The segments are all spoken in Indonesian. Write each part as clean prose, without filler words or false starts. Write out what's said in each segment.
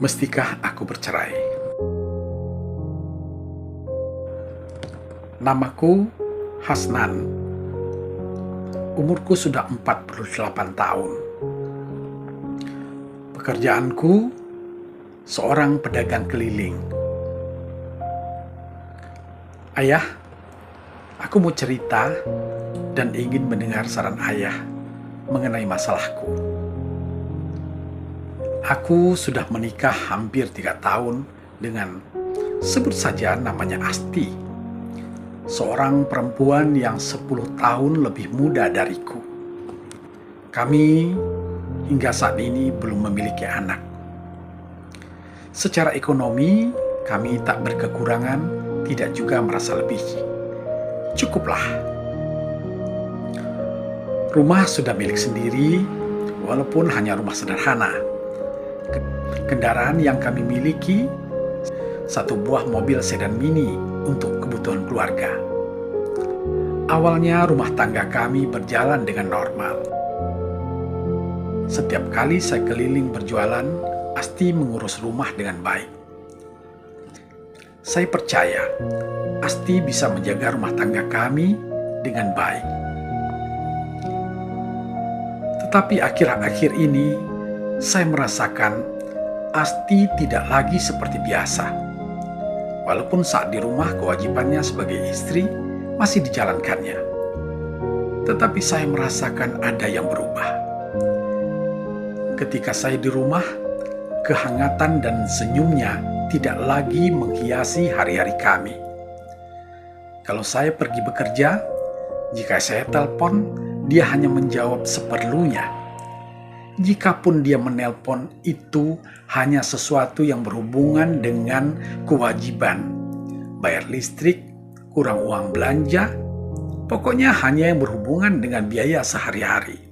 Mestikah aku bercerai? Namaku Hasnan. Umurku sudah 48 tahun. Pekerjaanku seorang pedagang keliling. Ayah, aku mau cerita dan ingin mendengar saran ayah mengenai masalahku. Aku sudah menikah hampir 3 tahun dengan, sebut saja namanya Asti, seorang perempuan yang 10 tahun lebih muda dariku. Kami hingga saat ini belum memiliki anak. Secara ekonomi, kami tak berkekurangan, tidak juga merasa lebih. Cukuplah. Rumah sudah milik sendiri, walaupun hanya rumah sederhana. Kendaraan yang kami miliki, satu buah mobil sedan mini untuk kebutuhan keluarga. Awalnya rumah tangga kami berjalan dengan normal. Setiap kali saya keliling berjualan, Asti mengurus rumah dengan baik. Saya percaya Asti bisa menjaga rumah tangga kami dengan baik. Tetapi akhir-akhir ini saya merasakan Asti tidak lagi seperti biasa. Walaupun saat di rumah kewajibannya sebagai istri masih dijalankannya. Tetapi saya merasakan ada yang berubah. Ketika saya di rumah, kehangatan dan senyumnya tidak lagi menghiasi hari-hari kami. Kalau saya pergi bekerja, jika saya telepon, dia hanya menjawab seperlunya. Jikapun dia menelpon, itu hanya sesuatu yang berhubungan dengan kewajiban. Bayar listrik, kurang uang belanja, pokoknya hanya yang berhubungan dengan biaya sehari-hari.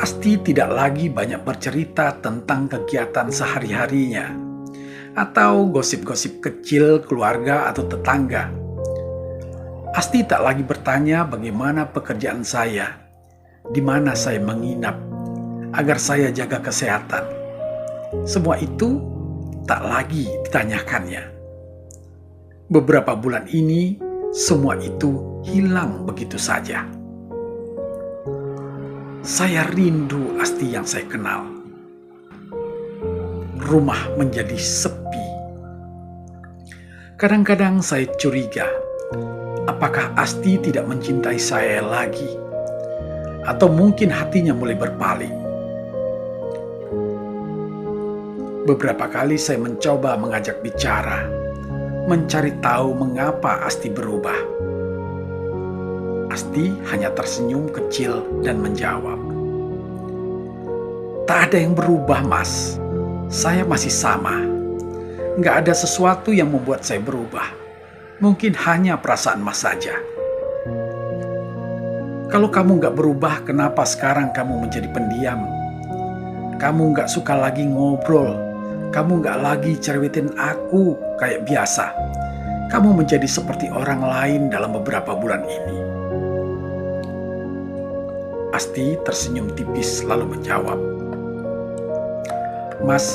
Asti tidak lagi banyak bercerita tentang kegiatan sehari-harinya atau gosip-gosip kecil keluarga atau tetangga. Asti tak lagi bertanya bagaimana pekerjaan saya, di mana saya menginap, agar saya jaga kesehatan. Semua itu tak lagi ditanyakannya. Beberapa bulan ini, semua itu hilang begitu saja. Saya rindu Asti yang saya kenal. Rumah menjadi sepi. Kadang-kadang saya curiga, apakah Asti tidak mencintai saya lagi? Atau mungkin hatinya mulai berpaling. Beberapa kali saya mencoba mengajak bicara, mencari tahu mengapa Asti berubah. Asti hanya tersenyum kecil dan menjawab, "Tak ada yang berubah, Mas. Saya masih sama. Nggak ada sesuatu yang membuat saya berubah. Mungkin hanya perasaan Mas saja. Kalau kamu gak berubah, kenapa sekarang kamu menjadi pendiam? Kamu gak suka lagi ngobrol. Kamu gak lagi cerewetin aku kayak biasa. Kamu menjadi seperti orang lain dalam beberapa bulan ini." Asti tersenyum tipis lalu menjawab, "Mas,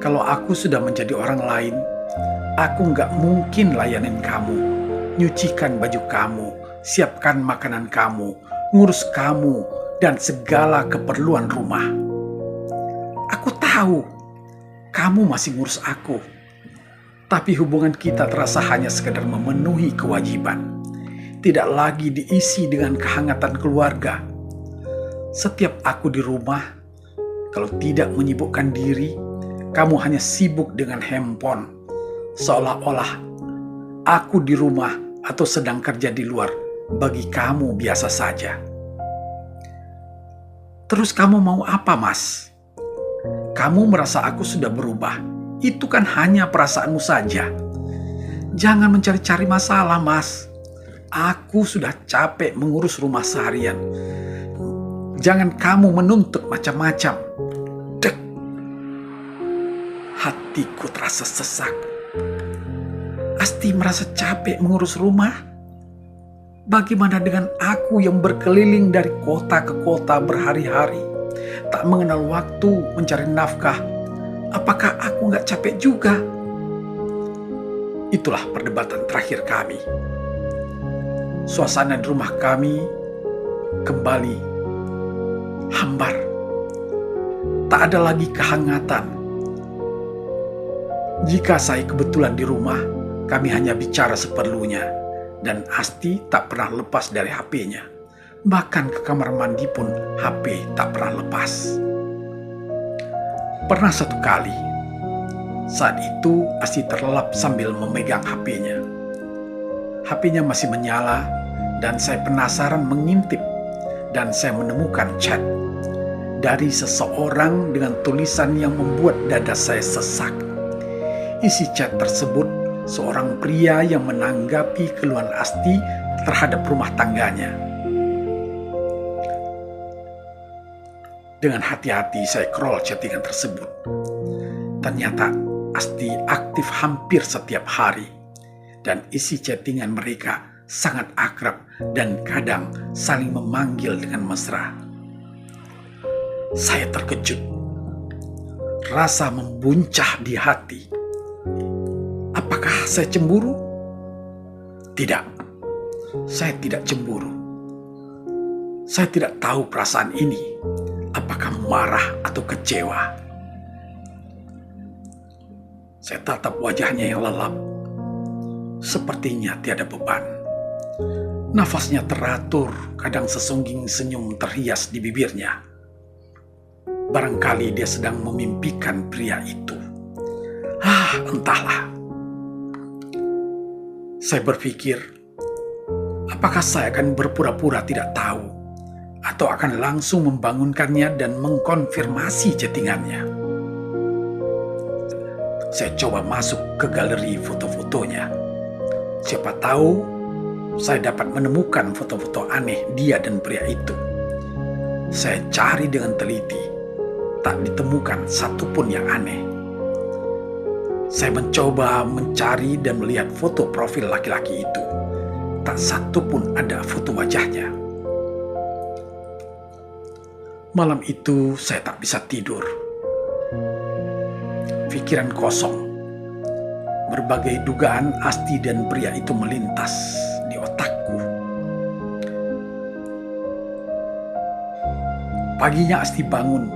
kalau aku sudah menjadi orang lain, aku gak mungkin layanin kamu, nyucikan baju kamu, siapkan makanan kamu, ngurus kamu, dan segala keperluan rumah. Aku tahu kamu masih ngurus aku, tapi hubungan kita terasa hanya sekedar memenuhi kewajiban, tidak lagi diisi dengan kehangatan keluarga. Setiap aku di rumah, kalau tidak menyibukkan diri, kamu hanya sibuk dengan handphone, seolah-olah aku di rumah atau sedang kerja di luar bagi kamu biasa saja. Terus kamu mau apa, Mas? Kamu merasa aku sudah berubah. Itu kan hanya perasaanmu saja. Jangan mencari-cari masalah, Mas. Aku sudah capek mengurus rumah seharian. Jangan kamu menuntut macam-macam." Dek. Hatiku terasa sesak. Asti merasa capek mengurus rumah. Bagaimana dengan aku yang berkeliling dari kota ke kota berhari-hari, tak mengenal waktu mencari nafkah, apakah aku nggak capek juga? Itulah perdebatan terakhir kami. Suasana di rumah kami kembali hambar. Tak ada lagi kehangatan. Jika saya kebetulan di rumah, kami hanya bicara seperlunya, dan Asti tak pernah lepas dari HP-nya. Bahkan ke kamar mandi pun HP tak pernah lepas. Pernah satu kali, saat itu Asti terlelap sambil memegang HP-nya. HP-nya masih menyala dan saya penasaran mengintip, dan saya menemukan chat dari seseorang dengan tulisan yang membuat dada saya sesak. Isi chat tersebut seorang pria yang menanggapi keluhan Asti terhadap rumah tangganya. Dengan hati-hati saya scroll chattingan tersebut. Ternyata Asti aktif hampir setiap hari, dan isi chattingan mereka sangat akrab dan kadang saling memanggil dengan mesra. Saya terkejut. Rasa membuncah di hati. Apakah saya cemburu? Tidak, saya tidak cemburu. Saya tidak tahu perasaan ini. Apakah marah atau kecewa? Saya tatap wajahnya yang lelap. Sepertinya tiada beban. Nafasnya teratur, kadang sesungging senyum terhias di bibirnya. Barangkali dia sedang memimpikan pria itu. Entahlah. Saya berpikir, apakah saya akan berpura-pura tidak tahu, atau akan langsung membangunkannya dan mengkonfirmasi chattingannya. Saya coba masuk ke galeri foto-fotonya. Siapa tahu saya dapat menemukan foto-foto aneh dia dan pria itu. Saya cari dengan teliti, tak ditemukan satupun yang aneh. Saya mencoba mencari dan melihat foto profil laki-laki itu. Tak satupun ada foto wajahnya. Malam itu saya tak bisa tidur. Pikiran kosong. Berbagai dugaan Asti dan pria itu melintas di otakku. Paginya Asti bangun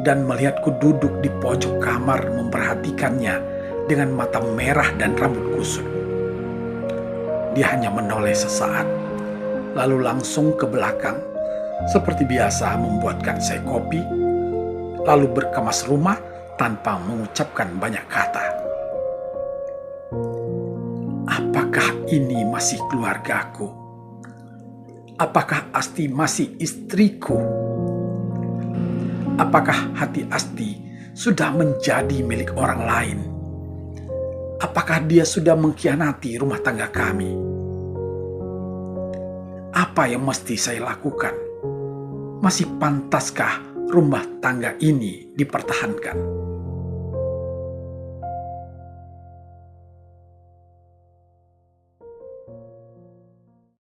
dan melihatku duduk di pojok kamar memperhatikannya dengan mata merah dan rambut kusut. Dia hanya menoleh sesaat, lalu langsung ke belakang, seperti biasa membuatkan saya kopi, lalu berkemas rumah tanpa mengucapkan banyak kata. Apakah ini masih keluargaku? Apakah Asti masih istriku? Apakah hati Asti sudah menjadi milik orang lain? Apakah dia sudah mengkhianati rumah tangga kami? Apa yang mesti saya lakukan? Masih pantaskah rumah tangga ini dipertahankan?